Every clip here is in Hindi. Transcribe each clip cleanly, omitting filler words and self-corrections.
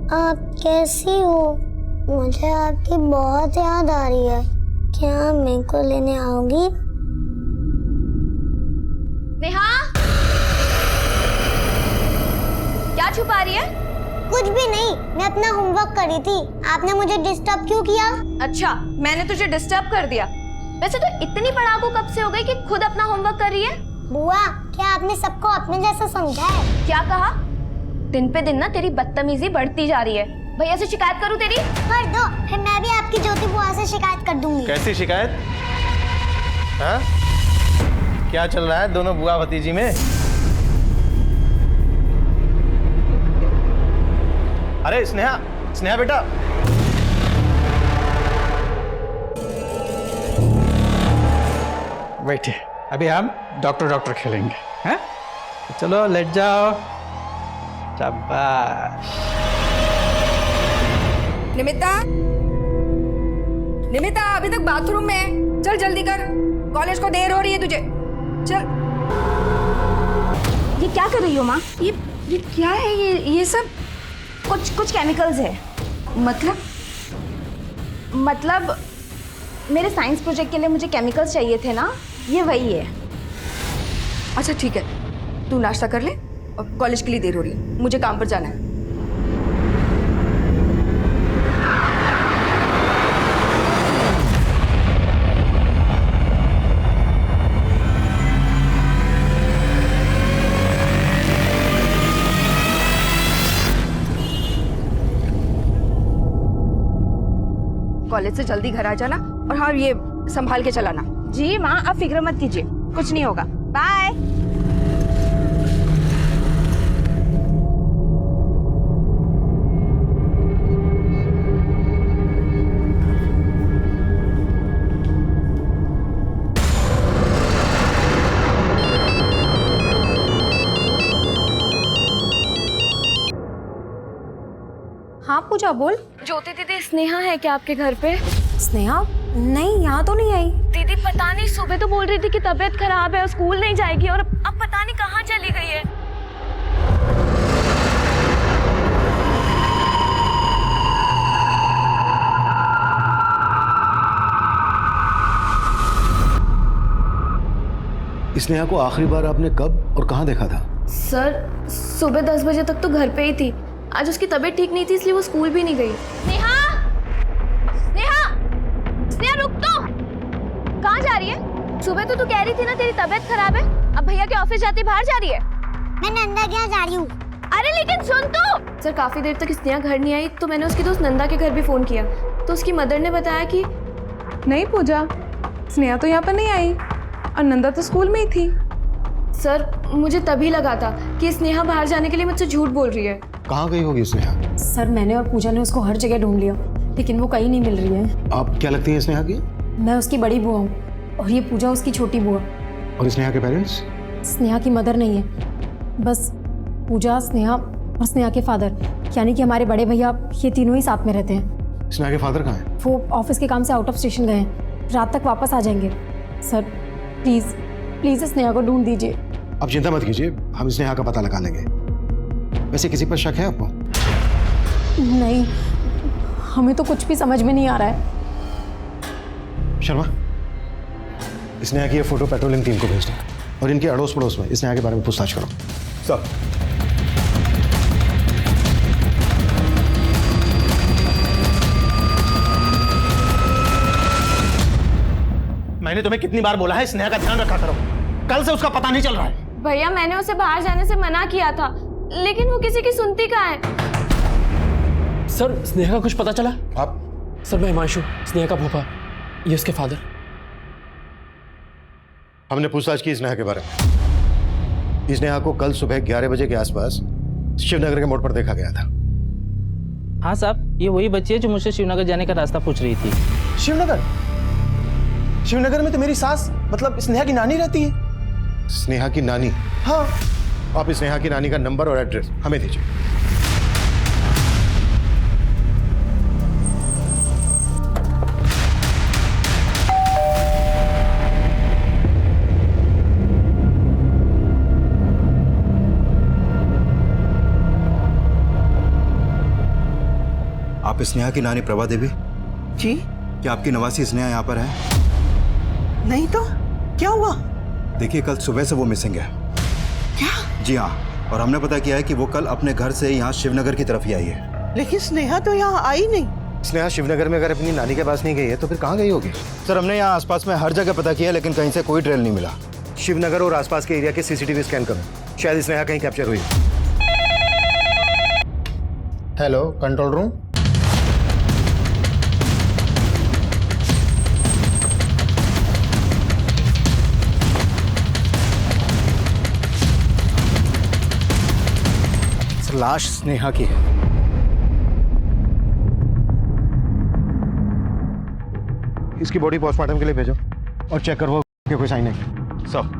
आप कैसी हो? मुझे आपकी बहुत याद आ रही है। क्या मेरे को लेने आओगी? नेहा, क्या छुपा रही है? कुछ भी नहीं, मैं अपना होमवर्क कर रही थी। आपने मुझे डिस्टर्ब क्यों किया? अच्छा, मैंने तुझे डिस्टर्ब कर दिया। वैसे तो इतनी पढ़ाकू कब से हो गई कि खुद अपना होमवर्क कर रही है? बुआ, क्या आपने सबको अपने जैसा समझा है? क्या कहा? दिन पे दिन ना तेरी बदतमीजी बढ़ती जा रही है। भैया से शिकायत करूं तेरी? कर दो, फिर मैं भी आपकी ज्योति बुआ से शिकायत कर दूंगी। कैसी शिकायत? हाँ? क्या चल रहा है दोनों बुआ भतीजी में? अरे स्नेहा, स्नेहा बेटा, बैठिए, अभी हम डॉक्टर खेलेंगे। हैं? चलो लेट जाओ। शाबाश। निमिता, निमिता अभी तक बाथरूम में है। चल जल्दी कर, कॉलेज को देर हो रही है तुझे। चल। ये क्या कर रही हो माँ? ये क्या है? ये सब कुछ केमिकल्स है। मतलब मेरे साइंस प्रोजेक्ट के लिए मुझे केमिकल्स चाहिए थे ना, ये वही है। अच्छा ठीक है, तू नाश्ता कर ले और कॉलेज के लिए देर हो रही है, मुझे काम पर जाना है। कॉलेज से जल्दी घर आ जाना और हाँ, ये संभाल के चलाना। जी माँ, आप फिक्र मत कीजिए, कुछ नहीं होगा। बाय। हाँ पूजा बोल। ज्योति दीदी, स्नेहा है क्या आपके घर पे? स्नेहा? नहीं, यहाँ तो नहीं आई। दीदी पता नहीं, सुबह तो बोल रही थी कि तबीयत खराब है और स्कूल नहीं जाएगी, और अब पता नहीं कहाँ चली गई है। स्नेहा को आखिरी बार आपने कब और कहाँ देखा था? सर, सुबह 10 बजे तक तो घर पे ही थी। आज उसकी तबीयत ठीक नहीं थी, इसलिए वो स्कूल भी नहीं गई। स्नेहा, स्नेहा, स्नेहा रुक तो। कहाँ जा रही है? सुबह तो तू कह रही थी ना तेरी तबीयत खराब है, अब भैया के ऑफिस जाते बाहर जा रही है। मैं नंदा के यहाँ जा रही हूँ। अरे लेकिन सुन तो। सर, काफी देर तक स्नेहा घर नहीं आई तो मैंने उसकी दोस्त नंदा के घर भी फोन किया, तो उसकी मदर ने बताया कि नहीं पूजा, स्नेहा तो यहाँ पर नहीं आई और नंदा तो स्कूल में ही थी। सर, मुझे तभी लगा था कि स्नेहा बाहर जाने के लिए मुझसे झूठ बोल रही है। कहाँ गई होगी स्नेहा? सर, मैंने और पूजा ने उसको हर जगह ढूंढ लिया, लेकिन वो कहीं नहीं मिल रही है। आप क्या लगती है स्नेहा की? मैं उसकी बड़ी बुआ हूँ और ये पूजा उसकी छोटी बुआ। और स्नेहा के पेरेंट्स? स्नेहा की मदर नहीं है, बस पूजा, स्नेहा और स्नेहा के फादर, यानी कि हमारे बड़े भैया, ये तीनों ही साथ में रहते हैं। स्नेहा के फादर कहाँ हैं? वो ऑफिस के काम से आउट ऑफ स्टेशन गए हैं, रात तक वापस आ जाएंगे। सर प्लीज़ प्लीज़ स्नेहा को ढूंढ दीजिए। आप चिंता मत कीजिए, हम स्नेहा का पता लगा लेंगे। वैसे किसी पर शक है आपको? नहीं, हमें तो कुछ भी समझ में नहीं आ रहा है। शर्मा, स्नेहा की ये फोटो पेट्रोलिंग टीम को भेज दो और इनके अड़ोस पड़ोस में स्नेहा के बारे में पूछताछ करो। सब। मैंने तुम्हें कितनी बार बोला है स्नेहा का ध्यान रखा करो, कल से उसका पता नहीं चल रहा है। भैया, मैंने उसे बाहर जाने से मना किया था, लेकिन वो किसी की सुनती कहाँ है। सर, स्नेहा का कुछ पता चला? आप? सर, मैं हिमांशु, स्नेहा का फूफा, ये उसके फादर। हमने पूछताछ की स्नेहा के बारे में। स्नेहा को कल सुबह 11 बजे के आसपास शिवनगर के मोड़ पर देखा गया था। हाँ साहब, ये वही बच्ची है जो मुझसे शिवनगर जाने का रास्ता पूछ रही थी। शिवनगर? शिवनगर में तो मेरी सास, मतलब स्नेहा की नानी रहती है। स्नेहा की नानी? हाँ। आप स्नेहा की नानी का नंबर और एड्रेस हमें दीजिए। आप स्नेहा की नानी प्रभा देवी? जी क्या आपकी नवासी स्नेहा यहाँ पर है? नहीं तो क्या हुआ? देखिए, कल सुबह से वो मिसिंग है। क्या? जी हाँ, और हमने पता किया है कि वो कल अपने घर से यहाँ शिवनगर की तरफ ही आई है। लेकिन स्नेहा तो यहाँ आई नहीं। स्नेहा शिवनगर में अगर अपनी नानी के पास नहीं गई है तो फिर कहाँ गई होगी? सर, हमने यहाँ आसपास में हर जगह पता किया, लेकिन कहीं से कोई ट्रेल नहीं मिला। शिवनगर और आसपास के एरिया के सीसीटीवी स्कैन करो, शायद स्नेहा कहीं कैप्चर हुई। Hello, control room. लाश स्नेहा की है। इसकी बॉडी पोस्टमार्टम के लिए भेजो और चेक करो कि कोई साइन है। सब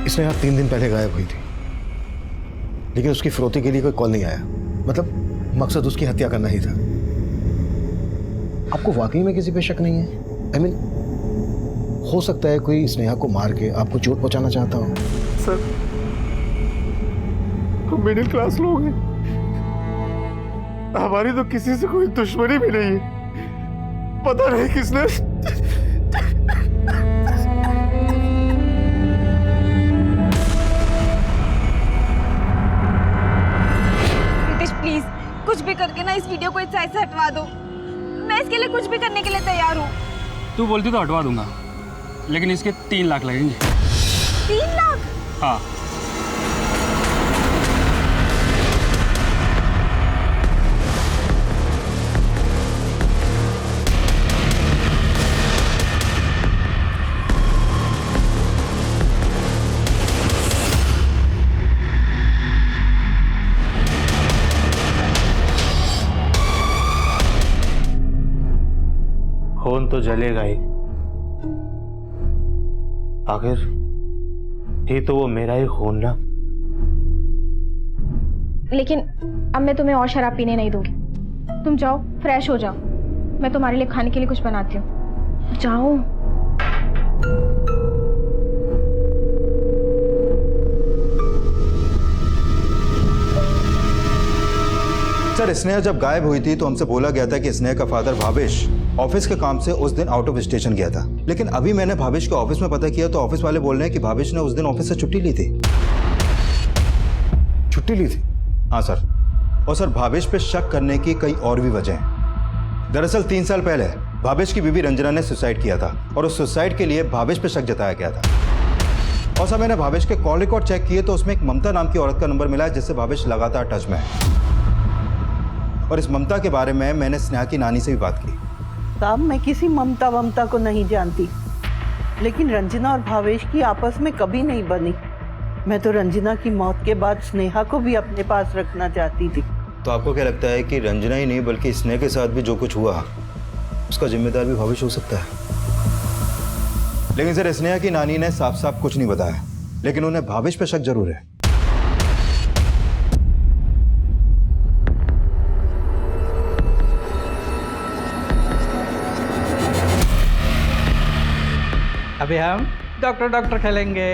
स्नेहा 3 दिन पहले गायब हुई थी, लेकिन उसकी फिरौती के लिए कोई कॉल नहीं आया। मतलब मकसद उसकी हत्या करना ही था। आपको वाकई में किसी पे शक नहीं है? I mean, हो सकता है कोई स्नेहा को मार के आपको चोट पहुंचाना चाहता हो। सर, हम मिडिल क्लास लोग हैं, हमारी तो किसी से कोई दुश्मनी भी नहीं है। पता नहीं किसने। प्लीज कुछ भी करके ना इस वीडियो को इस साइड से हटवा दो। मैं इसके लिए कुछ भी करने के लिए तैयार हूँ। तू बोलती तो हटवा दूंगा, लेकिन इसके 3 लाख लगेंगे। 3 लाख? हाँ। खून तो जलेगा ही, आखिर ही तो वो मेरा ही खून ना। लेकिन अब मैं तुम्हें और शराब पीने नहीं दूंगी। तुम जाओ, फ्रेश हो जाओ, मैं तुम्हारे लिए खाने के लिए कुछ बनाती हूँ। जाओ। सर, स्नेहा जब गायब हुई थी तो हमसे बोला गया था कि स्नेहा का फादर भावेश ऑफिस के काम से उस दिन आउट ऑफ स्टेशन गया था। लेकिन अभी मैंने भावेश के ऑफिस में पता किया तो ऑफिस वाले बोल रहे हैं कि भावेश ने उस दिन ऑफिस से छुट्टी ली थी। छुट्टी ली थी? हाँ सर। और सर, भावेश पे शक करने की कई और भी वजह हैं। दरअसल 3 साल पहले भावेश की बीवी रंजना ने सुसाइड किया था और उस सुसाइड के लिए भावेश पे शक जताया गया था। और सर, मैंने भावेश के कॉल रिकॉर्ड चेक किए तो उसमें एक ममता नाम की औरत का नंबर मिला जिससे भावेश लगातार टच में है। और इस ममता के बारे में मैंने स्नेहा की नानी से भी बात की। साहब, मैं किसी ममता को नहीं जानती, लेकिन रंजना और भावेश की आपस में कभी नहीं बनी। मैं तो रंजना की मौत के बाद स्नेहा को भी अपने पास रखना चाहती थी। तो आपको क्या लगता है कि रंजना ही नहीं बल्कि स्नेहा के साथ भी जो कुछ हुआ उसका जिम्मेदार भी भावेश हो सकता है? लेकिन सर, स्नेहा की नानी ने साफ साफ कुछ नहीं बताया, लेकिन उन्हें भावेश पे शक जरूर है। अभी हम डॉक्टर डॉक्टर खेलेंगे।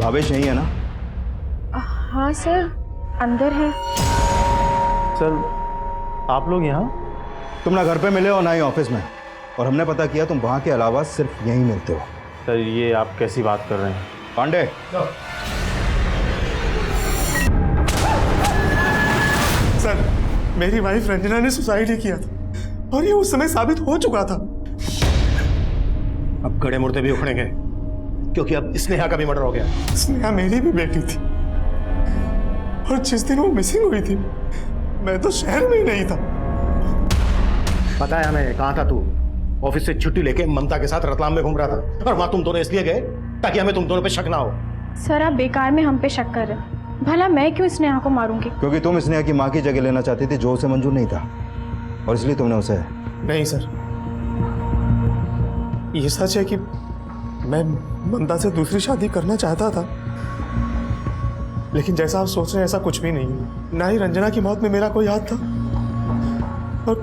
भावेश यही है ना? हाँ सर, अंदर है। सर, आप लोग यहाँ? तुम ना घर पे मिले हो ना ही ऑफिस में, और हमने पता किया तुम वहाँ के अलावा सिर्फ यहीं मिलते हो। सर, ये आप कैसी बात कर रहे हैं? पांडे, सर, मेरी वाइफ रंजना ने सुसाइड ही किया था और ये उस समय साबित हो चुका था। अब गड़े मुड़ते भी उखड़ेंगे क्योंकि अब स्नेहा का भी मर्डर हो गया। स्नेहा मेरी भी बेटी थी और जिस दिन वो मिसिंग हुई थी मैं तो शहर में ही नहीं था। पता है हमें कहाँ था तू? ऑफिस से छुट्टी लेके ममता के साथ रतलाम में घूम रहा था और वहां तुम दोनों इसलिए गए ताकि हमें तुम दोनों पे शक ना हो। सर आप बेकार में हम पे शक कर रहे हैं। भला मैं क्यों स्नेहा को मारूंगी? क्योंकि तुम स्नेहा की माँ की जगह लेना चाहती थी जो उसे मंजूर नहीं था और इसलिए तुमने उसे। नहीं सर, ये सच है कि मैं ममता से दूसरी शादी करना चाहता था, लेकिन जैसा आप सोच रहे हैं ऐसा कुछ भी नहीं है। ना ही रंजना की मौत में मेरा कोई हाथ था और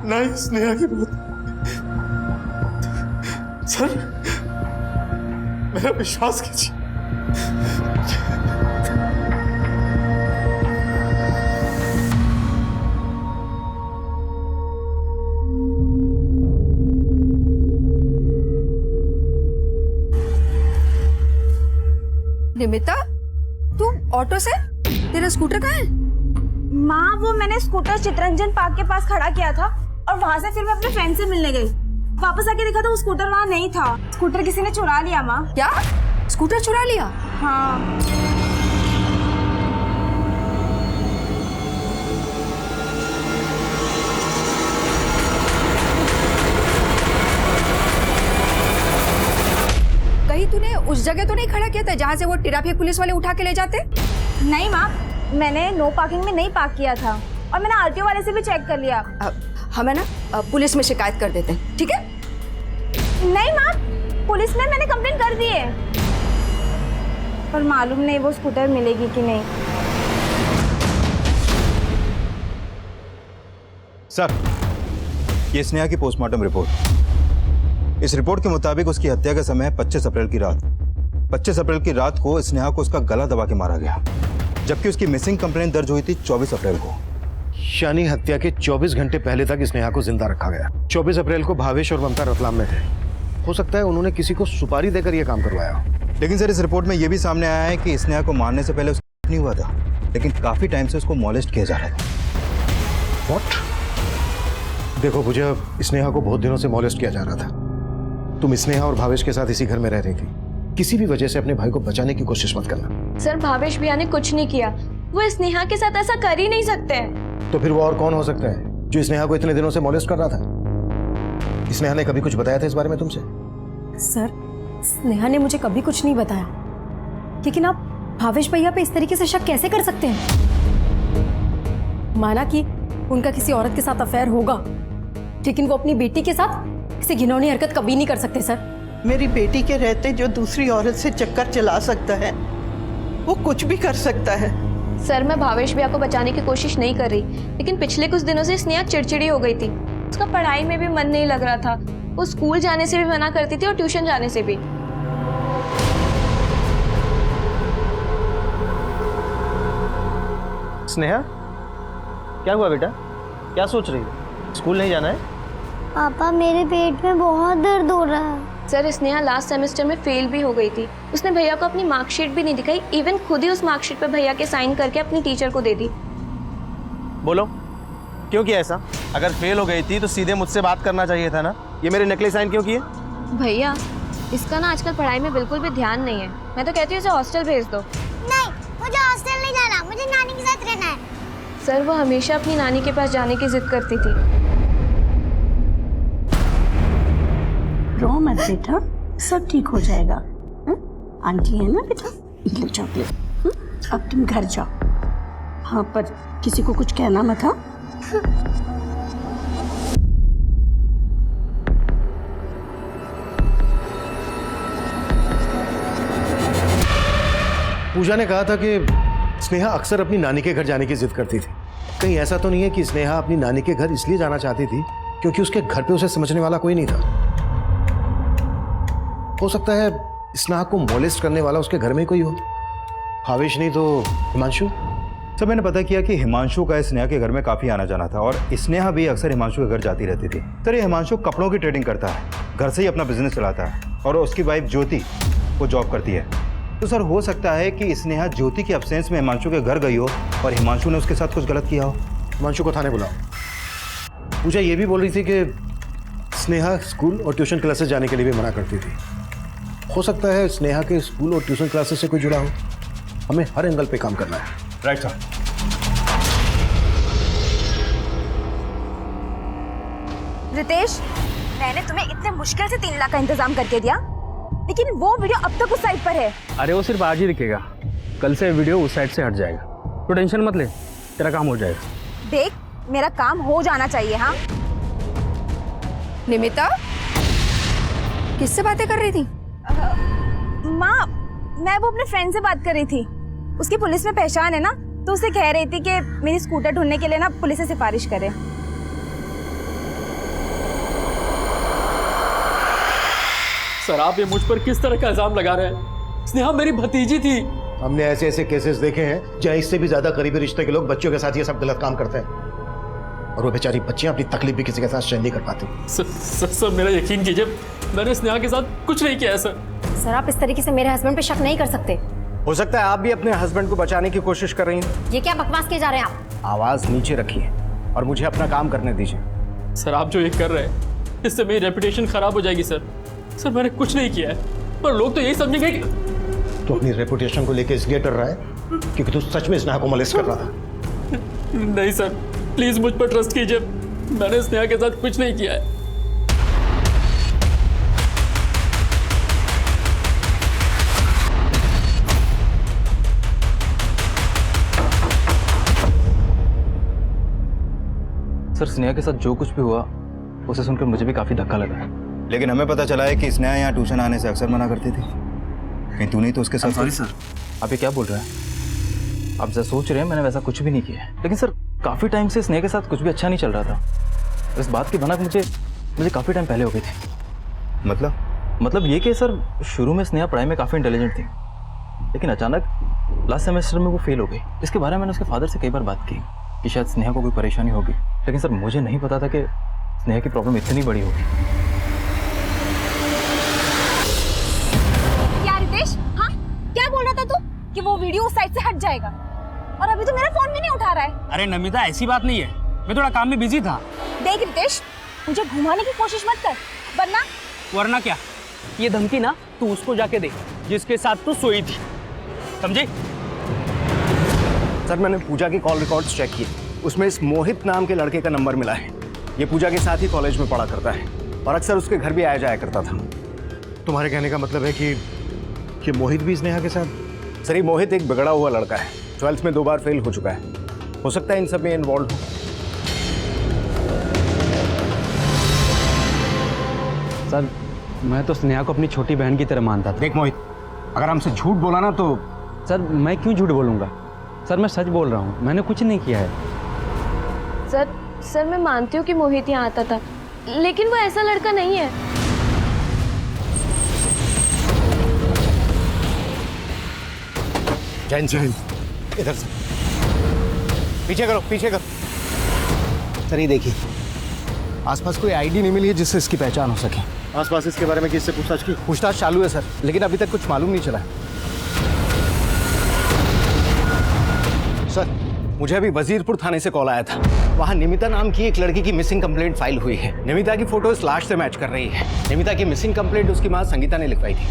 ना ही स्नेहा की मौत। सर मेरा विश्वास कीजिए। निमिता, तू ऑटो से? तेरा स्कूटर कहाँ है? माँ वो मैंने स्कूटर चितरंजन पार्क के पास खड़ा किया था और वहाँ से फिर मैं अपने फ्रेंड से मिलने गई। वापस आके देखा तो वो स्कूटर वहाँ नहीं था। स्कूटर किसी ने चुरा लिया माँ। क्या? स्कूटर चुरा लिया? हाँ। कहीं तूने उस जगह तो नहीं खड़ा किया था जहाँ से वो ट्रैफिक पुलिस वाले उठा के ले जाते? नहीं माँ, मैंने नो पार्किंग में नहीं पार्क किया था और मैंने आरटीओ वाले से भी चेक कर लिया। हमें ना पुलिस में शिकायत कर देते हैं, ठीक है? नहीं माँ, पुलिस में मैंने कंप्लेंट कर दी है, पर मालूम नहीं वो स्कूटर मिलेगी कि नहीं। सर, ये स्नेहा की पोस्टमार्टम रिपोर्ट। इस रिपोर्ट के मुताबिक उसकी हत्या का समय है 25 अप्रैल की रात। 25 अप्रैल की रात को स्नेहा को उसका गला दबा के मारा गया, जबकि उसकी मिसिंग कंप्लेंट दर्ज हुई थी 24 अप्रैल को। यानी हत्या के 24 घंटे पहले तक स्नेहा को जिंदा रखा गया। 24 अप्रैल को भावेश और ममता रतलाम में थे। हो सकता है उन्होंने किसी को सुपारी देकर यह काम करवाया हो। लेकिन सर इस रिपोर्ट में यह भी सामने आया है कि स्नेहा को मारने से पहले उसका नहीं हुआ था, लेकिन काफी टाइम से उसको मॉलेस्ट किया जा रहा था। व्हाट? देखो पूजा, स्नेहा को बहुत दिनों से मॉलेस्ट किया जा रहा था। तुम स्नेहा और भावेश के साथ इसी घर में रह रही थी। किसी भी वजह से अपने भाई को बचाने की कोशिश मत करना। सर भावेश भैया ने कुछ नहीं किया, वो स्नेहा के साथ ऐसा कर ही नहीं सकते। तो फिर वो और कौन हो सकता है जो स्नेहा को इतने दिनों से मॉलेस्ट कर रहा था? स्नेहा ने कभी कुछ बताया था इस बारे में तुमसे? सर स्नेहा ने मुझे कभी कुछ नहीं बताया, लेकिन आप भावेश भैया पे इस तरीके से शक कैसे कर सकते हैं? माना कि उनका किसी औरत के साथ अफेयर होगा, लेकिन वो अपनी बेटी के साथ किसी घिनौनी हरकत कभी नहीं कर सकते। सर मेरी बेटी के रहते जो दूसरी औरत से चक्कर चला सकता है वो कुछ भी कर सकता है। सर मैं भावेश भैया को बचाने की कोशिश नहीं कर रही, लेकिन पिछले कुछ दिनों से स्नेहा चिड़चिड़ी हो गई थी। उसका पढ़ाई में भी मन नहीं लग रहा था, वो स्कूल जाने से भी मना करती थी और ट्यूशन जाने से भी। स्नेहा, क्या हुआ बेटा? क्या सोच रही है? स्कूल नहीं जाना है? पापा मेरे पेट में बहुत दर्द हो रहा है। सर स्नेहा लास्ट सेमेस्टर में फेल भी हो गई थी। उसने भैया को अपनी मार्कशीट भी नहीं दिखाई, इवन खुद ही उस मार्कशीट पर भैया के साइन करके अपनी टीचर को दे दी। बोलो क्यों किया ऐसा? अगर फेल हो गई थी तो सीधे मुझसे बात करना चाहिए था ना। ये मेरे नकली साइन क्यों किए? भैया इसका ना आजकल पढ़ाई में बिल्कुल भी ध्यान नहीं है। मैं तो कहती हूँ इसे हॉस्टल भेज दो। नहीं, मुझे हॉस्टल नहीं जाना, मुझे नानी के साथ रहना है। सर वो हमेशा अपनी नानी के पास जाने की जिद करती थी। रो मत बेटा, सब ठीक हो जाएगा। आंटी है ना बेटा, लो चॉकलेट। अब तुम घर जाओ। हाँ पर किसी को कुछ कहना मत। हाँ पूजा ने कहा था कि स्नेहा अक्सर अपनी नानी के घर जाने की जिद करती थी। कहीं ऐसा तो नहीं है कि स्नेहा अपनी नानी के घर इसलिए जाना चाहती थी क्योंकि उसके घर पे उसे समझने वाला कोई नहीं था? हो सकता है स्नेहा को मॉलेस्ट करने वाला उसके घर में कोई हो। भावेश नहीं तो हिमांशु। सर मैंने पता किया कि हिमांशु का स्नेहा के घर में काफी आना जाना था और स्नेहा भी अक्सर हिमांशु के घर जाती रहती थी। सर ये हिमांशु कपड़ों की ट्रेडिंग करता है, घर से ही अपना बिजनेस चलाता है और उसकी वाइफ ज्योति वो जॉब करती है। तो सर हो सकता है कि स्नेहा ज्योति की एब्सेंस में हिमांशु के घर गई हो और हिमांशु ने उसके साथ कुछ गलत किया हो। हिमांशु को थाने बुलाओ। पूजा ये भी बोल रही थी कि स्नेहा स्कूल और ट्यूशन क्लासेस जाने के लिए भी मना करती थी। हो सकता है स्नेहा के स्कूल और ट्यूशन क्लासेस से कोई जुड़ा हो। हमें हर एंगल पे काम करना है। Right sir. रितेश, मैंने तुम्हें इतने मुश्किल से 3 लाख का इंतजाम करके दिया, लेकिन वो वीडियो अब तक उस साइट पर है। अरे वो सिर्फ आज ही दिखेगा, कल से वीडियो उस साइड से हट जाएगा। तो टेंशन मत ले, तेरा काम हो जाएगा। देख, मेरा काम हो जाना चाहिए। हाँ निमिता, किससे बातें कर रही थी? माँ, मैं वो अपने फ्रेंड से बात कर रही थी। उसकी पुलिस में पहचान है ना, तो उसे कह रही थी कि मेरी स्कूटर ढूंढने के लिए ना पुलिस से सिफारिश करे। सर आप ये मुझ पर किस तरह का इल्जाम लगा रहे हैं? स्नेहा मेरी भतीजी थी। हमने ऐसे ऐसे केसेस देखे हैं जहाँ इससे भी ज्यादा करीबी रिश्ते के लोग बच्चों के साथ ये सब गलत काम करते हैं, और वो बेचारी बच्चियां अपनी तकलीफ भी किसी के साथ शेयर नहीं कर पाती। सर मेरा यकीन कीजिए, मैंने स्नेहा के साथ कुछ नहीं किया है सर। सर आप इस तरीके से मेरे हस्बैंड पे शक नहीं कर सकते। हो सकता है आप भी अपने हस्बैंड को बचाने की कोशिश कर रही हैं। ये क्या बकवास किए जा रहे हैं आप? आवाज नीचे रखिए और मुझे अपना काम करने दीजिए। सर आप जो ये कर रहे हैं, इससे मेरी रेपुटेशन खराब हो जाएगी सर। सर मैंने कुछ नहीं किया है, पर लोग तो यही समझेंगे कि तो अपनी रेपुटेशन को लेकर इसलिए डर रहा है क्योंकि तू सच में स्नेहा को मोलेस्ट कर रहा था। नहीं सर, प्लीज मुझ पर ट्रस्ट कीजिए, मैंने स्नेहा के साथ कुछ नहीं किया है। सर स्नेहा के साथ जो कुछ भी हुआ उसे सुनकर मुझे भी काफी धक्का लगा है। लेकिन हमें पता चला है कि स्नेहा यहाँ ट्यूशन आने से अक्सर मना करती थी। कहीं तू नहीं तो उसके साथ? सॉरी सर, आप ये क्या बोल रहे हैं? आप जैसा सोच रहे हैं मैंने वैसा कुछ भी नहीं किया है। लेकिन सर काफी टाइम से स्नेहा के साथ कुछ भी अच्छा नहीं चल रहा था। इस बात की भनक मुझे काफी टाइम पहले हो गई थी। मतलब ये कि सर शुरू में स्नेहा पढ़ाई में काफी इंटेलिजेंट थी, लेकिन अचानक लास्ट सेमेस्टर में वो फेल हो गई। इसके बारे में मैंने उसके फादर से कई बार बात की कि शायद स्नेहा को कोई परेशानी होगी, लेकिन सर मुझे नहीं पता था कि स्नेहा की प्रॉब्लम इतनी बड़ी होगी। क्या रितेश? हाँ, क्या बोल रहा था तू कि वो वीडियो उस साइट से हट जाएगा, और अभी तो मेरा फोन भी नहीं उठा रहा है। अरे नमिता ऐसी बात नहीं है, मैं थोड़ा काम में बिजी था। देख रितेश, मुझे घुमाने की कोशिश मत कर, वरना क्या? ये धमकी ना तू उसको जाके दे जिसके साथ तू सोई थी, समझे? सर मैंने पूजा की कॉल रिकॉर्ड्स चेक किए, उसमें इस मोहित नाम के लड़के का नंबर मिला है। ये पूजा के साथ ही कॉलेज में पढ़ा करता है और अक्सर उसके घर भी आया जाया करता था। तुम्हारे कहने का मतलब है कि मोहित भी स्नेहा के साथ? सर ये मोहित एक बिगड़ा हुआ लड़का है, 12th में 2 बार फेल हो चुका है। हो सकता है इन सब में इन्वॉल्व हो। सर मैं तो स्नेहा को अपनी छोटी बहन की तरह मानता था। देख मोहित, अगर हमसे झूठ बोला ना तो। सर मैं क्यों झूठ बोलूँगा? सर मैं सच बोल रहा हूँ, मैंने कुछ नहीं किया है। सर मैं मानती हूँ कि मोहित यहाँ आता था, लेकिन वो ऐसा लड़का नहीं है। जैन इधर से पीछे करो। सर ये देखिए, आसपास कोई आईडी नहीं मिली है जिससे इसकी पहचान हो सके। आसपास इसके बारे में किससे पूछताछ की? पूछताछ चालू है सर, लेकिन अभी तक कुछ मालूम नहीं चला है। सर मुझे अभी वजीरपुर थाने से कॉल आया था, वहाँ निमिता नाम की एक लड़की की मिसिंग कंप्लेंट फाइल हुई है। निमिता की फोटो इस लाश से मैच कर रही है। निमिता की मिसिंग कंप्लेंट उसकी माँ संगीता ने लिखवाई थी।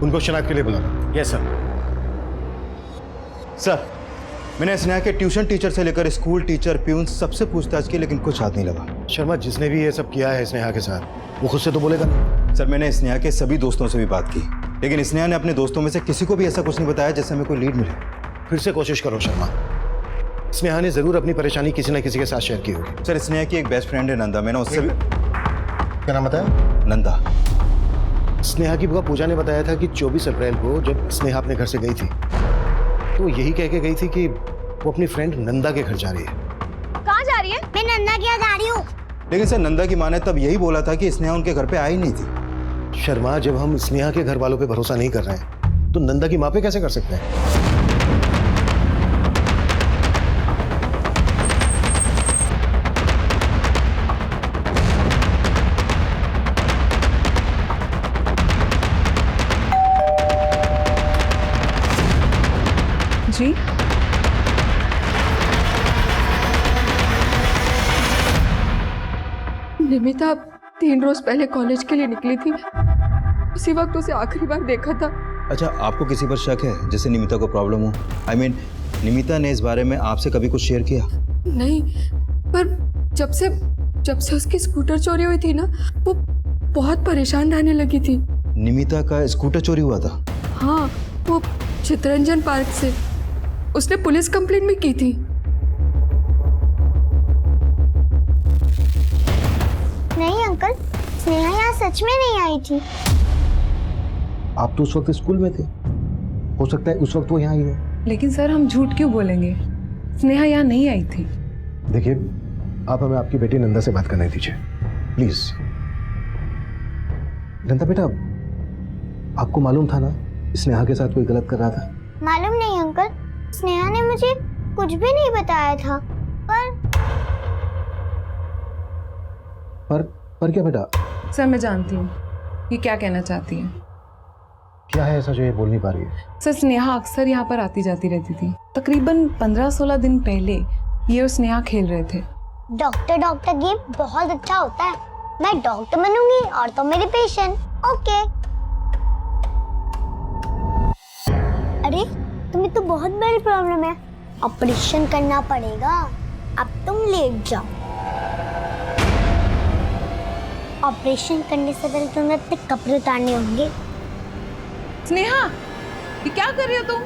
उनको शनाख्त के लिए बुलाना। यस सर मैंने स्नेहा के ट्यूशन टीचर से लेकर स्कूल टीचर, प्यून सबसे पूछताछ की, लेकिन कुछ हाथ नहीं लगा। शर्मा, जिसने भी ये सब किया है स्नेहा के साथ, वो खुद से तो बोलेगा नहीं। सर मैंने स्नेहा के सभी दोस्तों से भी बात की, लेकिन स्नेहा ने अपने दोस्तों में से किसी को भी ऐसा कुछ नहीं बताया जिससे हमें कोई लीड मिले। फिर से कोशिश करो शर्मा, स्नेहा ने जरूर अपनी परेशानी किसी न किसी के साथ शेयर की होगी। सर स्नेहा की एक बेस्ट फ्रेंड है नंदा, मैंने उससे भी। क्या नाम बताया? नंदा। स्नेहा की बुआ पूजा ने बताया था कि 24 अप्रैल को जब स्नेहा अपने घर से गई थी तो यही कह के गई थी कि वो अपनी फ्रेंड नंदा के घर जा रही है। कहाँ जा रही है? मैं नंदा के यहाँ जा रही हूँ। लेकिन सर नंदा की माँ ने तब यही बोला था कि स्नेहा उनके घर पे आई नहीं थी। शर्मा, जब हम स्नेहा के घर वालों पे भरोसा नहीं कर रहे हैं तो नंदा की माँ पे कैसे कर सकते हैं? जी निमिता 3 रोज पहले कॉलेज के लिए निकली थी। उसी वक्त उसे आखिरी बार देखा था। अच्छा, आपको किसी पर शक है जिससे निमिता को प्रॉब्लम हो? I mean, निमिता ने इस बारे में आपसे कभी कुछ शेयर किया? नहीं, पर जब से उसकी स्कूटर चोरी हुई थी ना, वो बहुत परेशान रहने लगी थी। निमिता का स्कूटर चोरी हुआ था? हाँ, वो चितरंजन पार्क से। उसने पुलिस कंप्लेंट भी की थी। नहीं अंकल, स्नेहा यहाँ सच में नहीं आई थी। आप तो उस वक्त स्कूल में थे, हो सकता है उस वक्त वो यहाँ आई हो। लेकिन सर, हम झूठ क्यों बोलेंगे? स्नेहा यहाँ नहीं आई थी। देखिए, आप हमें आपकी बेटी नंदा से बात करने दीजिए प्लीज। नंदा बेटा, आपको मालूम था ना स्नेहा के साथ कोई गलत कर रहा था? मालूम नहीं अंकल, स्नेहा ने मुझे कुछ भी नहीं बताया था। पर क्या बेटा? सर, मैं जानती हूँ ये क्या कहना चाहती है। क्या है ऐसा जो ये बोल नहीं पा रही है? सर, स्नेहा अक्सर यहाँ पर आती जाती रहती थी। तकरीबन 15-16 दिन पहले ये और स्नेहा खेल रहे थे। डॉक्टर गेम बहुत अच्छा होता है। मैं डॉक्टर बनूंगी और तो मेरी पेशेंट। ओके। अरे, तुम्हें तो बहुत बड़ी प्रॉब्लम है, ऑपरेशन करना पड़ेगा। अब तुम लेट जाओ। ऑपरेशन करने से पहले तुम्हें अपने कपड़े उतारने होंगे। स्नेहा, ये क्या कर रही हो तुम?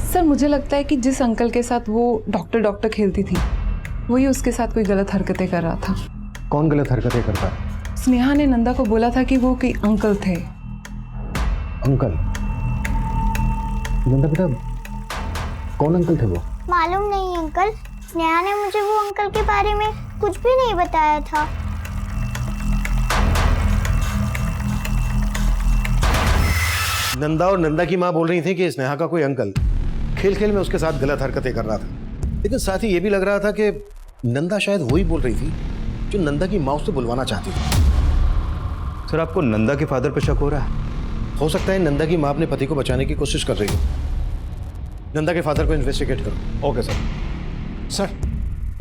सर, मुझे लगता है कि जिस अंकल के साथ वो डॉक्टर खेलती थी, वही उसके साथ कोई गलत हरकतें कर रहा था। कौन गलत हरकतें करता? स्नेहा ने नंदा को बोला था कि वो कोई अंकल थे। अंकल? नंदा बेटा, कौन अंकल थे वो? मालूम नहीं अंकल, स्नेहा ने मुझे वो अंकल के बारे में कुछ भी नहीं बताया था। नंदा और नंदा की माँ बोल रही थी कि स्नेहा का कोई अंकल खेल खेल में उसके साथ गलत हरकतें कर रहा था, लेकिन साथ ही ये भी लग रहा था कि नंदा शायद वही बोल रही थी जो नंदा की माँ उससे बुलवाना चाहती थी। सर, आपको नंदा के फादर पे शक हो रहा है? हो सकता है नंदा की माँ अपने पति को बचाने की कोशिश कर रही हो। नंदा के फादर को इन्वेस्टिगेट करो। Okay sir. सर,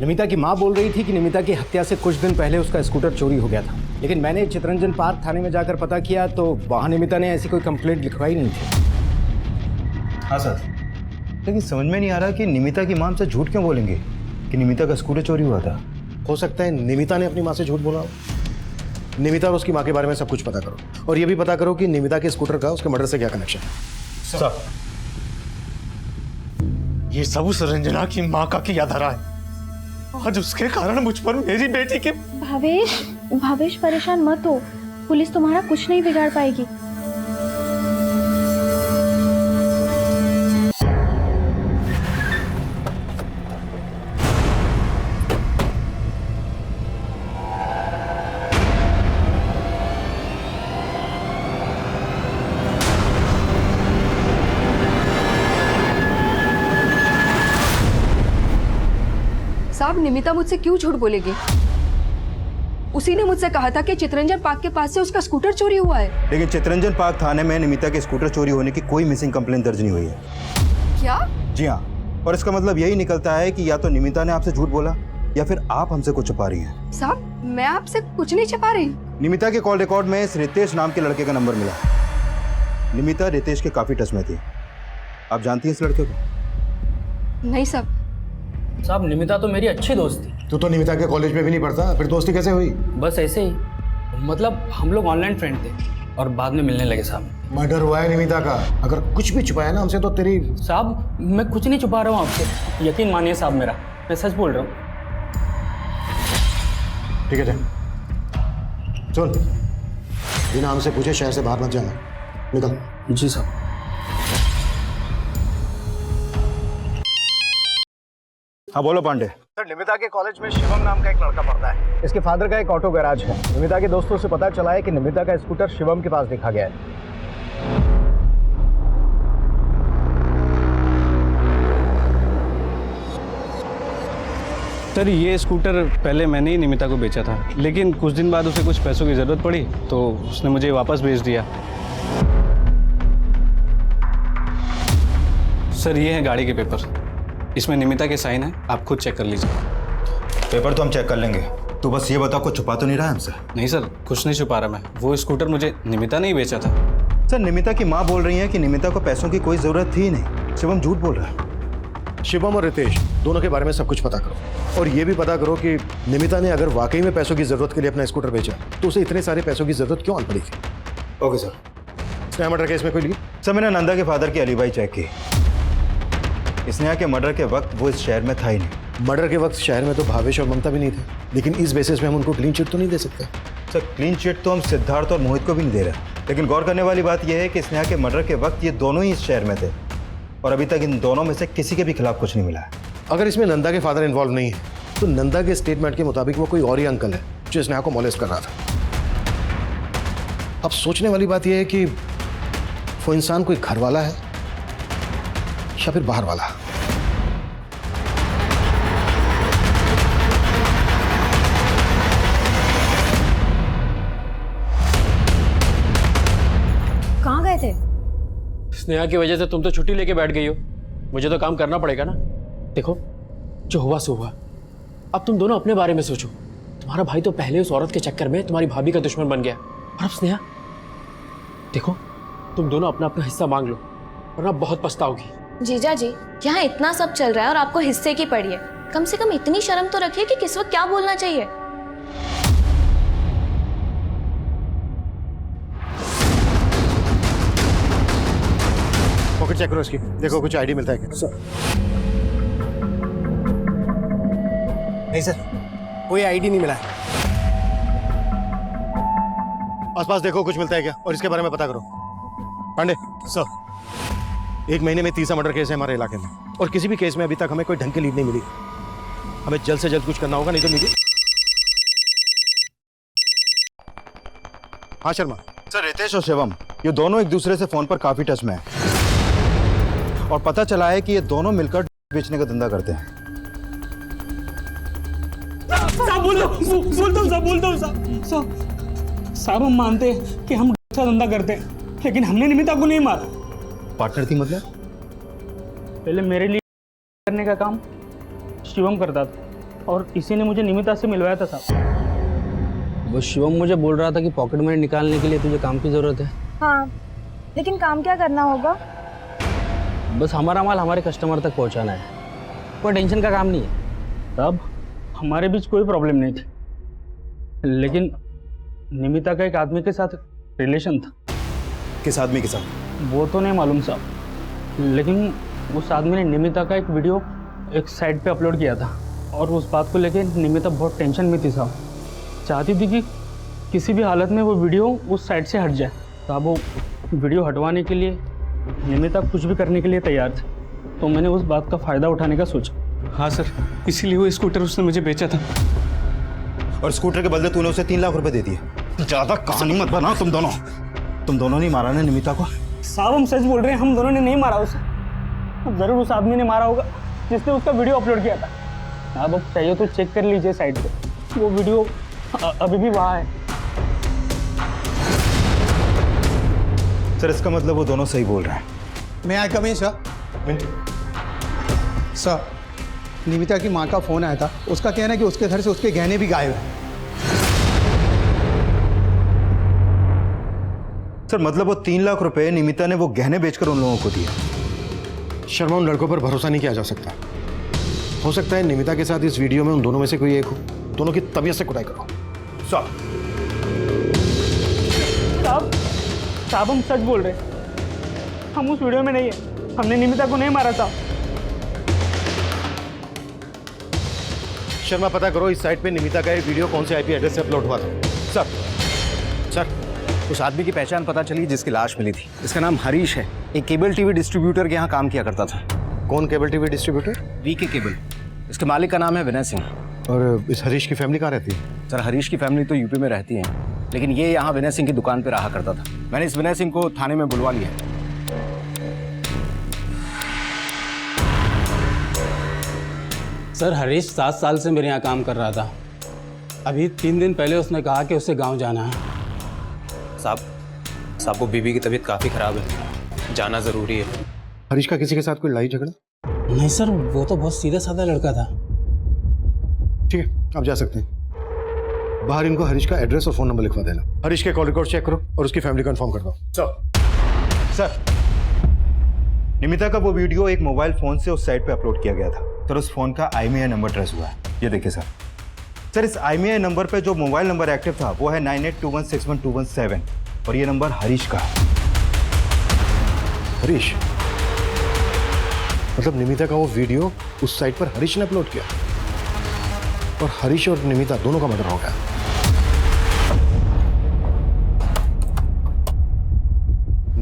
निमिता की माँ बोल रही थी कि निमिता की हत्या से कुछ दिन पहले उसका स्कूटर चोरी हो गया था, लेकिन मैंने चितरंजन पार्क थाने में जाकर पता किया तो वहाँ निमिता ने ऐसी कोई कंप्लेंट लिखवाई नहीं थी। हाँ सर, लेकिन समझ में नहीं आ रहा कि निमिता की माँ से झूठ क्यों बोलेंगे कि निमिता का स्कूटर चोरी हुआ था। हो सकता है निमिता ने अपनी माँ से झूठ बोला हो। निमिता और उसकी माँ के बारे में सब कुछ पता करो, और ये भी पता करो कि निमिता के स्कूटर का उसके मर्डर से क्या कनेक्शन है। सर, ये सब उस रंजना की माँ का किया धरा है। आज उसके कारण मुझ पर मेरी बेटी के। भावेश परेशान मत हो, पुलिस तुम्हारा कुछ नहीं बिगाड़ पाएगी। साहब, निमिता मुझसे क्यों झूठ बोलेगी? उसी ने मुझसे कहा था कि चितरंजन पार्क के पास से उसका स्कूटर चोरी हुआ है। लेकिन चितरंजन पार्क थाने में निमिता के स्कूटर चोरी होने की कोई मिसिंग कंप्लेंट दर्ज नहीं हुई है। क्या? जी हाँ, और इसका मतलब यही निकलता है कि या तो निमिता ने आपसे झूठ बोला या फिर आप हमसे कुछ छुपा रही हैं। साहब, मैं आपसे कुछ नहीं छुपा रही। निमिता के कॉल रिकॉर्ड में इस रितेश नाम के लड़के का नंबर मिला। निमिता रितेश के काफी टच में थी। आप जानती हैं इस लड़के को? नहीं साहब। साहब, निमिता तो मेरी अच्छी दोस्त थी। तू तो निमिता के कॉलेज में भी नहीं पढ़ता, फिर दोस्ती कैसे हुई? बस ऐसे ही, मतलब हम लोग ऑनलाइन फ्रेंड थे और बाद में मिलने लगे साहब। मर्डर हुआ है निमिता का, अगर कुछ भी छुपाया ना हमसे तो तेरी। साहब, मैं कुछ नहीं छुपा रहा हूँ आपसे, यकीन मानिए साहब मेरा, मैं सच बोल रहा हूँ। ठीक है, सुन, बिना हमसे पूछे शहर से बाहर मत जाना, निकल। जी साहब। हाँ बोलो पांडे। सर, निमिता के कॉलेज में शिवम नाम का एक लड़का पढ़ता है। इसके फादर का एक ऑटो गैराज है। निमिता के दोस्तों से पता चला है कि निमिता का स्कूटर शिवम के पास देखा गया है। सर, ये स्कूटर पहले मैंने ही निमिता को बेचा था, लेकिन कुछ दिन बाद उसे कुछ पैसों की ज़रूरत पड़ी तो उसने मुझे वापस भेज दिया। सर, ये हैं गाड़ी के पेपर, इसमें निमिता के साइन है, आप खुद चेक कर लीजिए। पेपर तो हम चेक कर लेंगे, तो बस ये बताओ, कुछ छुपा तो नहीं रहा है हमसे? नहीं सर, कुछ नहीं छुपा रहा मैं। वो स्कूटर मुझे निमिता ने ही बेचा था। सर, निमिता की माँ बोल रही है कि निमिता को पैसों की कोई जरूरत थी ही नहीं। शिवम झूठ बोल रहा है। शिवम और रितेश दोनों के बारे में सब कुछ पता करो, और ये भी पता करो कि निमिता ने अगर वाकई में पैसों की जरूरत के लिए अपना स्कूटर बेचा तो उसे इतने सारे पैसों की जरूरत क्यों आ पड़ी थी। Okay sir. Sneha murder case में कोई लीड? सर, मैंने नंदा के फादर की एलिबाई चेक की। स्नेहा के मर्डर के वक्त वो इस शहर में था ही नहीं। मर्डर के वक्त शहर में तो भावेश और ममता भी नहीं थे, लेकिन इस बेसिस पे हम उनको क्लीन चिट तो नहीं दे सकते। सर, क्लीन चिट तो हम सिद्धार्थ और मोहित को भी नहीं दे रहे, लेकिन गौर करने वाली बात यह है कि स्नेहा के मर्डर के वक्त ये दोनों ही इस शहर में थे, और अभी तक इन दोनों में से किसी के भी खिलाफ कुछ नहीं मिला है। अगर इसमें नंदा के फादर इन्वॉल्व नहीं है तो नंदा के स्टेटमेंट के मुताबिक वो कोई और ही अंकल है जो स्नेहा को मॉलेस्ट कर रहा था। अब सोचने वाली बात यह है कि वो इंसान कोई घर वाला है या फिर बाहर वाला। कहाँ गए थे? स्नेहा की वजह से तुम तो छुट्टी लेके बैठ गई हो, मुझे तो काम करना पड़ेगा ना। देखो, जो हुआ सो हुआ, अब तुम दोनों अपने बारे में सोचो। तुम्हारा भाई तो पहले उस औरत के चक्कर में तुम्हारी भाभी का दुश्मन बन गया, और अब स्नेहा। देखो, तुम दोनों अपना अपना हिस्सा मांग लो, वरना बहुत पछताओगी। जीजा जी, यहाँ इतना सब चल रहा है और आपको हिस्से की पड़ी है। कम से कम इतनी शर्म तो रखिए कि किस वक्त क्या बोलना चाहिए। पॉकेट चेक करो इसकी, देखो कुछ आईडी मिलता है क्या? सर नहीं सर, कोई आईडी नहीं मिला है। आसपास देखो कुछ मिलता है क्या, और इसके बारे में पता करो। पांडे सर, 1 महीने में 30 मर्डर केस है हमारे इलाके में, और किसी भी केस में अभी तक हमें कोई ढंग की लीड नहीं मिली। हमें जल्द से जल्द कुछ करना होगा, नहीं तो मीडिया। हाँ शर्मा सर, रितेश और शिवम ये दोनों एक दूसरे से फोन पर काफी टच में हैं, और पता चला है कि ये दोनों मिलकर बेचने का धंधा करते हैं। साहब हम मानते हैं कि हम का धंधा करते हैं, लेकिन हमने निमिता को नहीं मारा। पार्टनर थी मतलब? पहले मेरे लिए करने का काम शिवम करता था, और इसी ने मुझे निमिता से मिलवाया था साहब। वो शिवम मुझे बोल रहा था कि पॉकेट मनी निकालने के लिए तुझे काम की जरूरत है। हाँ, लेकिन काम क्या करना होगा? बस हमारा माल हमारे कस्टमर तक पहुंचाना है, कोई टेंशन का काम नहीं है। तब हमारे बीच कोई प्रॉब्लम नहीं थी, लेकिन निमिता का एक आदमी के साथ रिलेशन था। किस आदमी के साथ? वो तो नहीं मालूम साहब, लेकिन उस आदमी ने निमिता का एक वीडियो एक साइट पे अपलोड किया था, और उस बात को लेके निमिता बहुत टेंशन में थी साहब। चाहती थी कि किसी भी हालत में वो वीडियो उस साइट से हट जाए। साहब, वो वीडियो हटवाने के लिए निमिता कुछ भी करने के लिए तैयार थे, तो मैंने उस बात का फ़ायदा उठाने का सोचा। हाँ सर, इसीलिए वो स्कूटर उसने मुझे बेचा था। और स्कूटर के बदले तूने उसे 3 लाख रुपए दे दिए। ज्यादा कहानी मत बनाओ तुम दोनों नहीं मारा ना निमिता को? साहब हम सच बोल रहे हैं, हम दोनों ने नहीं मारा उसे। जरूर उस आदमी ने मारा होगा जिसने उसका वीडियो अपलोड किया था। अब चाहिए तो चेक कर लीजिए साइट पे, वो वीडियो अभी भी वहाँ है। सर, इसका मतलब वो दोनों सही बोल रहे हैं। मैं आई कम इन सर? सर, निमिता की माँ का फ़ोन आया था, उसका कहना है कि उसके घर से उसके गहने भी गायब हैं। सर, मतलब वो 3 लाख रुपए निमिता ने वो गहने बेचकर उन लोगों को दिए। शर्मा, उन लड़कों पर भरोसा नहीं किया जा सकता। हो सकता है निमिता के साथ इस वीडियो में उन दोनों में से कोई एक हो। दोनों की तबीयत से कुटाई करो। साहब हम सच बोल रहे हैं, हम उस वीडियो में नहीं है, हमने निमिता को नहीं मारा था। शर्मा, पता करो इस साइट पे निमिता का ये वीडियो कौन से आईपी एड्रेस से अपलोड हुआ था। सर, उस आदमी की पहचान पता चली जिसकी लाश मिली थी। इसका नाम हरीश है, एक केबल टीवी डिस्ट्रीब्यूटर के यहाँ काम किया करता था। कौन cable TV distributor? V K cable. इसके मालिक का नाम है विनय सिंह। और इस हरीश की फैमिली कहाँ रहती है? सर, हरीश की फैमिली तो यूपी में रहती है, लेकिन ये यहाँ विनय सिंह की दुकान पे रहा करता था। मैंने इस विनय सिंह को थाने में बुलवा लिया है। सर, हरीश 7 साल से मेरे यहाँ काम कर रहा था। अभी 3 दिन पहले उसने कहा कि उसे गांव जाना है। साहब को बीबी की तबीयत काफ़ी ख़राब है, जाना ज़रूरी है। हरीश का किसी के साथ कोई लड़ाई झगड़ा? नहीं सर, वो तो बहुत सीधा साधा लड़का था। ठीक है, आप जा सकते हैं। बाहर इनको हरीश का एड्रेस और फोन नंबर लिखवा देना। हरीश के कॉल रिकॉर्ड चेक करो और उसकी फैमिली को इन्फॉर्म कर दो। सर, निमिता का वो वीडियो एक मोबाइल फोन से उस साइट पे अपलोड किया गया था। सर, उस फोन का IMEI नंबर ट्रेस हुआ है। ये देखिए सर। सर, इस IMEI नंबर पे जो मोबाइल नंबर एक्टिव था वो है 9821612117 और ये नंबर हरीश का है। हरीश? मतलब निमिता का वो वीडियो उस साइट पर हरीश ने अपलोड किया और हरीश और निमिता दोनों का मर्डर हो गया।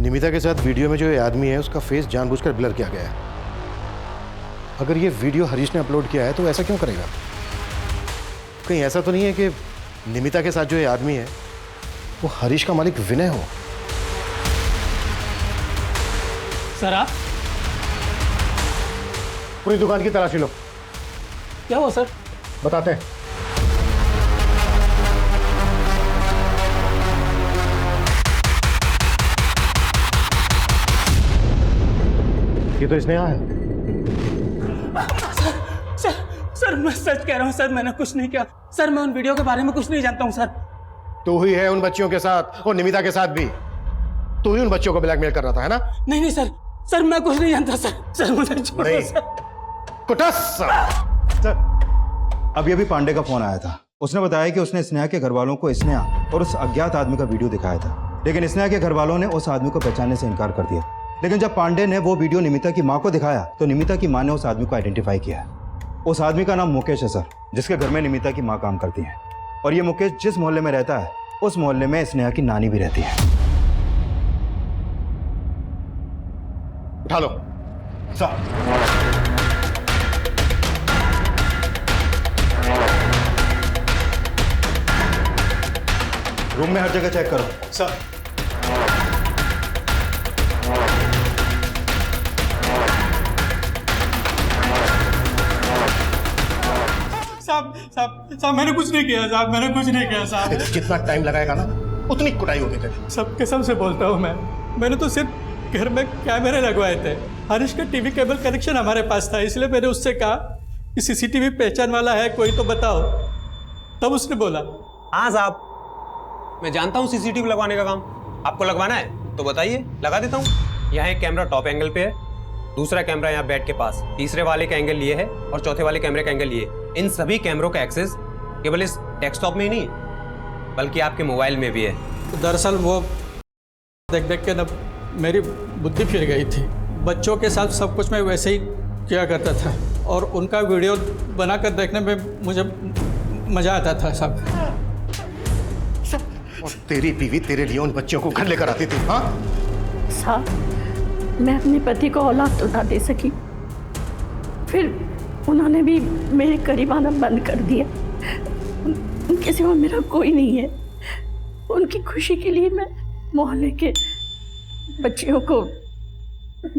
निमिता के साथ वीडियो में जो ये आदमी है उसका फेस जानबूझकर ब्लर किया गया है। अगर ये वीडियो हरीश ने अपलोड किया है तो ऐसा क्यों करेगा? कहीं ऐसा तो नहीं है कि निमिता के साथ जो ये आदमी है वो हरीश का मालिक विनय हो? सर आप पूरी दुकान की तलाशी लो। क्या हुआ सर? बताते हैं। ये तो स्नेहा है। सर मैं सच कह रहा हूँ सर, मैंने कुछ नहीं किया सर। मैं उन वीडियो के बारे में कुछ नहीं जानता हूँ सर। तू ही है उन बच्चियों के साथ और निमिता के साथ भी। तू ही उन बच्चों को ब्लैकमेल कर रहा था, है ना? नहीं नहीं सर, सर मैं कुछ नहीं जानता सर। सर मुझे छोड़ो सर। कुटस सर, अभी अभी पांडे का फोन आया था। उसने बताया कि उसने स्नेहा के घर वालों को स्नेहा और उस अज्ञात आदमी का वीडियो दिखाया था, लेकिन स्नेहा के घर वालों ने उस आदमी को पहचानने से इनकार कर दिया। लेकिन जब पांडे ने वो वीडियो निमिता की माँ को दिखाया तो निमिता की माँ ने उस आदमी को आइडेंटिफाई किया। उस आदमी का नाम मुकेश है सर, जिसके घर में निमिता की माँ काम करती है। और ये मुकेश जिस मोहल्ले में रहता है उस मोहल्ले में स्नेहा की नानी भी रहती है। उठा लो सर। रूम में हर जगह चेक करो सर। साहब मैंने कुछ नहीं किया साहब, मैंने कुछ नहीं किया साहब। जितना टाइम लगाएगा ना उतनी कुटाई होगी तेरी। सब कसम से बोलता हूँ मैंने तो सिर्फ घर में कैमरे लगवाए थे। हरीश का टीवी केबल कनेक्शन हमारे पास था, इसलिए मैंने उससे कहा कि CCTV पहचान वाला है कोई तो बताओ। तब उसने बोला हाँ साहब, मैं जानता हूँ CCTV लगवाने का काम। आपको लगवाना है तो बताइए, लगा देता हूँ। यहाँ एक कैमरा टॉप एंगल पे है, दूसरा कैमरा यहाँ बेड के पास, तीसरे वाले का एंगल ये है और चौथे वाले कैमरे का एंगल ये। इन सभी कैमरों का एक्सेस केवल इस डेस्कटॉप में ही नहीं बल्कि आपके मोबाइल में भी है। दरअसल वो देख देख के ना मेरी बुद्धि फिर गई थी। बच्चों के साथ सब कुछ मैं वैसे ही किया करता था और उनका वीडियो बनाकर देखने में मुझे मज़ा आता था सब। और तेरी बीवी तेरे लिए उन बच्चों को घर लेकर आती थी। हाँ साहब, मैं अपने पति को औलाद तो ना दे सकी, फिर उन्होंने भी मेरे करीब आना बंद कर दिया। उनके सिवा मेरा कोई नहीं है। उनकी खुशी के लिए मैं मोहल्ले के बच्चियों को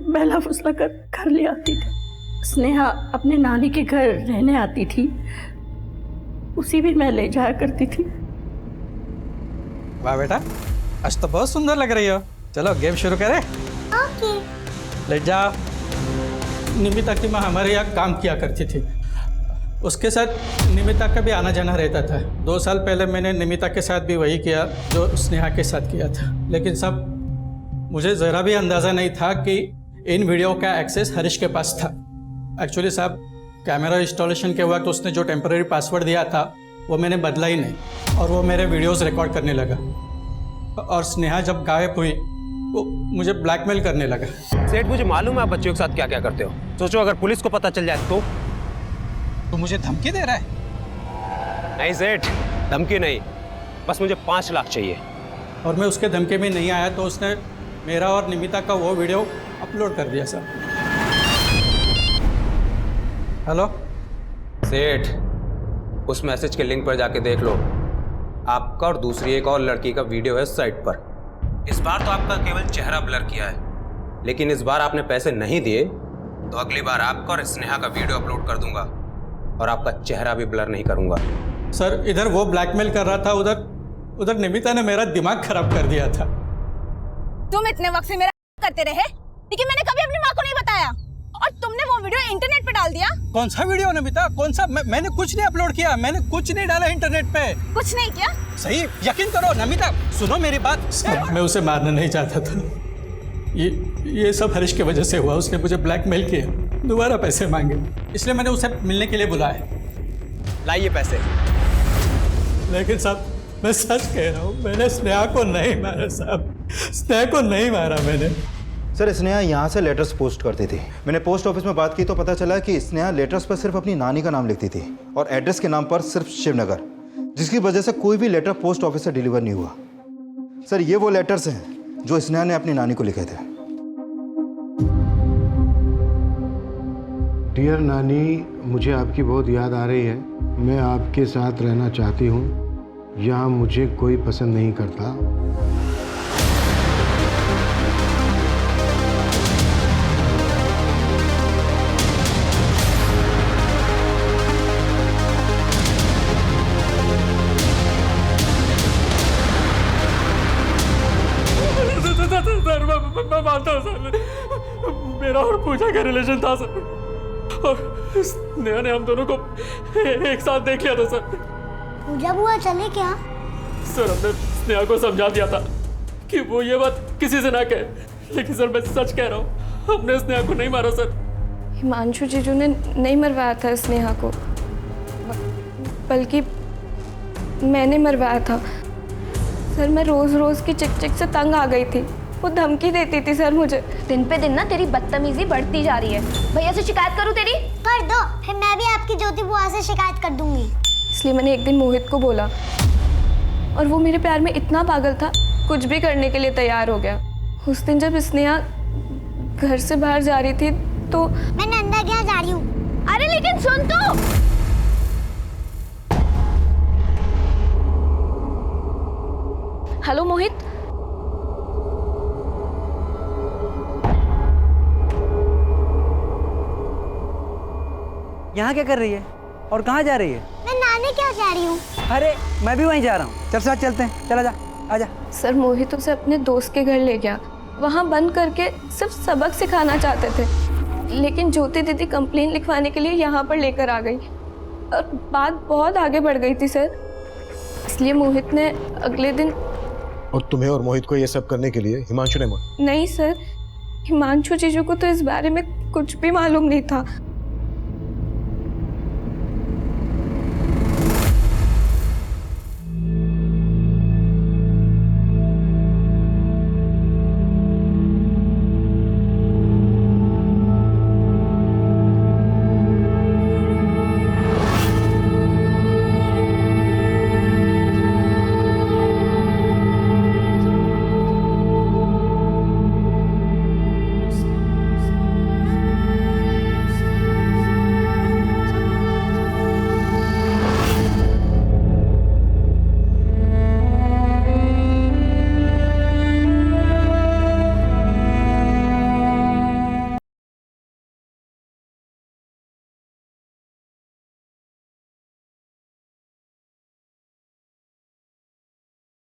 बहला फुसला कर घर ले आती थी। स्नेहा अपने नानी के घर रहने आती थी, उसी भी मैं ले जाया करती थी। वाह बेटा, आज तो बहुत सुंदर लग रही हो। चलो गेम शुरू करें। ओके। ले जाओ। निमिता की माँ हमारे यहाँ काम किया करती थी, उसके साथ निमिता का भी आना जाना रहता था। 2 साल पहले मैंने निमिता के साथ भी वही किया जो स्नेहा के साथ किया था। लेकिन सब मुझे ज़रा भी अंदाज़ा नहीं था कि इन वीडियो का एक्सेस हरीश के पास था। एक्चुअली साहब, कैमरा इंस्टॉलेशन के वक्त उसने जो टेम्पररी पासवर्ड दिया था वो मैंने बदला ही नहीं और वो मेरे वीडियोस रिकॉर्ड करने लगा। और स्नेहा जब गायब हुई वो मुझे ब्लैकमेल करने लगा। सेठ, मुझे मालूम है आप बच्चों के साथ क्या क्या करते हो। सोचो अगर पुलिस को पता चल जाए तो मुझे धमकी दे रहा है? नहीं सेठ, धमकी नहीं, बस मुझे 5 लाख चाहिए। और मैं उसके धमकी में नहीं आया तो उसने मेरा और निमिता का वो वीडियो अपलोड कर दिया सर। हेलो सेठ, उस मैसेज के लिंक पर जाके देख लो। आपका और दूसरी एक और लड़की का वीडियो है साइट पर। इस बार तो आपका केवल चेहरा ब्लर किया है, लेकिन इस बार आपने पैसे नहीं दिए तो अगली बार आपका और स्नेहा का वीडियो अपलोड कर दूंगा और आपका चेहरा भी ब्लर नहीं करूंगा। सर, इधर वो ब्लैकमेल कर रहा था, उधर निमिता ने मेरा दिमाग खराब कर दिया था। तुम इतने वक्त से मेरा करते रहे, लेकिन मैंने कभी अपनी माँ को नहीं बताया। और तुमने वो वीडियो इंटरनेट पे डाल दिया। कौन सा वीडियो नमिता, कौन सा? मैंने कुछ नहीं अपलोड किया, मैंने कुछ नहीं डाला इंटरनेट पे। कुछ नहीं किया? सही, यकीन करो नमिता, सुनो मेरी बात। मैं उसे मारना नहीं चाहता था। ये सब हरीश की वजह से हुआ। उसने मुझे ब्लैकमेल किया, दोबारा पैसे मांगे, इसलिए मैंने उसे मिलने के लिए बुलाया। लाइए पैसे। लेकिन साहब मैं सच कह रहा हूँ, मैंने स्नेहा को नहीं मारा साहब, स्नेहा को नहीं मारा मैंने। सर स्नेहा यहाँ से लेटर्स पोस्ट करती थी। मैंने पोस्ट ऑफिस में बात की तो पता चला कि स्नेहा लेटर्स पर सिर्फ अपनी नानी का नाम लिखती थी और एड्रेस के नाम पर सिर्फ शिवनगर, जिसकी वजह से कोई भी लेटर पोस्ट ऑफिस से डिलीवर नहीं हुआ। सर ये वो लेटर्स हैं जो स्नेहा ने अपनी नानी को लिखे थे। डियर नानी, मुझे आपकी बहुत याद आ रही है। मैं आपके साथ रहना चाहती हूँ। यहाँ मुझे कोई पसंद नहीं करता। मैं मानता हूँ सर, मेरा और पूजा का रिलेशन था सर, और स्नेहा ने हम दोनों को एक साथ देख लिया था सर। पूजा बुआ चले क्या? सर हमने स्नेहा को समझा दिया था कि वो ये बात किसी से ना कहे, लेकिन सर मैं सच कह रहा हूँ, हमने स्नेहा को नहीं मारा सर। हिमांशु जीजू ने नहीं मरवाया था स्नेहा को, बल्कि मैंने मरवाया था सर। मैं रोज रोज की चिक से तंग आ गई थी। वो धमकी देती थी सर मुझे। दिन पे दिन ना तेरी बदतमीजी बढ़ती जा रही है। भैया से शिकायत करूं तेरी? कर दो, फिर मैं भी आपकी ज्योति बुआ से शिकायत कर दूंगी। इसलिए मैंने एक दिन मोहित को बोला, और वो मेरे प्यार में इतना पागल था, कुछ भी करने के लिए तैयार हो गया। उस दिन जब स्नेहा घर से बाहर जा रही थी तो मैं नंदा के यहाँ जा रही हूँ। अरे लेकिन सुन तो। हेलो मोहित, यहाँ क्या कर रही है और कहाँ जा रही है? मैं नानी के यहाँ जा रही हूँ। अरे मैं भी वहीं जा रहा हूँ, चल साथ चलते हैं, चला जा, आजा। सर मोहित उसे अपने दोस्त के घर ले गया, वहाँ बंद करके सिर्फ सबक सिखाना चाहते थे, लेकिन ज्योति दीदी कंप्लेन लिखवाने के लिए यहाँ पर लेकर आ गई और बात बहुत आगे बढ़ गई थी सर। इसलिए मोहित ने अगले दिन। और तुम्हें और मोहित को ये सब करने के लिए हिमांशु ने नहीं सर, हिमांशु जीजू को तो इस बारे में कुछ भी मालूम नहीं था।